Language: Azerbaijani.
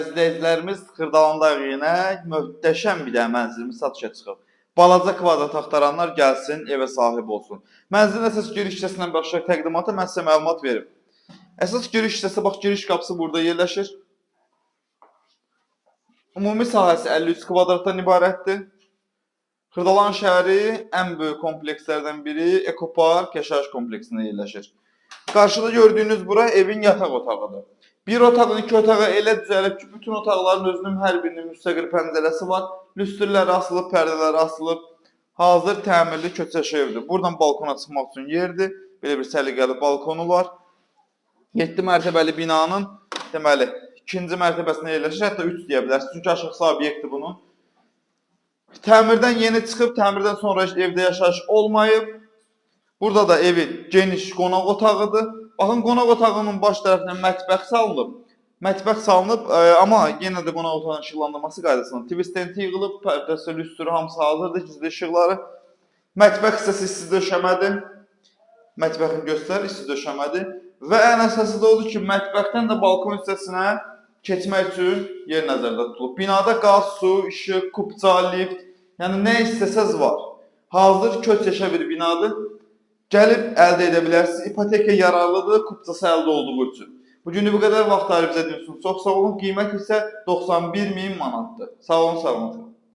İzləyicilərimiz Xırdalandayıq yenə möhtəşəm bir dənə mənzilimiz satışa çıxıb. Balaca kvadrat axtaranlar gəlsin, evə sahib olsun. Mənzilin əsas giriş hissəsindən başlayaq təqdimata mən sizə məlumat verim. Əsas giriş hissəsi, bax, giriş qapısı burada yerləşir. Ümumi sahəsi 53 kvadratdan ibarətdir. Xırdalan şəhəri ən böyük komplekslərdən biri Ekopark yaşayış kompleksində yerləşir. Qarşıda gördüyünüz bura evin yataq otağıdır. Bir otağın iki otağı elə düzəlib ki, bütün otaqların özünün hər birinin müstəqil pəncərəsi var. Lüstrlər asılıb, pərdələr asılıb. Hazır təmirli köçəş evdir. Buradan balkona çıxmaq üçün yerdir. Belə bir səliqəli balkonu var. 7 mərtəbəli binanın deməli ikinci mərtəbəsində yerləşir. Hətta 3 deyə bilərsiniz. Çünki aşağısı obyektdir bunun. Təmirdən yeni çıxıb, təmirdən sonra evdə yaşayış olmayıb. Burada da evin geniş qonaq otağıdır. Baxın, qonaq otağının baş tərəfindən mətbəx salınıb. Mətbəx salınıb, amma yenə də qonaq otağının işıqlandırması qaydasında twist tenti yığılıb, pərdəsi, lüstrü hamısı hazırdır, gizli işıqları. Mətbəx hissəsi isti döşəmədir. Mətbəxin göstər, isti döşəmədir. Və ən əsası da odur ki, mətbəxdən də balkon hissəsinə keçmək üçün yer nəzərdə tutulub. Binada qaz, su, işıq, kupça, lift, yəni nə istəsəz var. Hazır köçəşə bir binadır. Gəlib əldə edə bilərsiniz. İpoteka yararlıdır, kupçası əldə olduğu üçün. Bugün bu qədər vaxt ayırıb bizə çox sağ olun. Qiymət isə 91.000 manatdır. Sağ olun, sağ olun.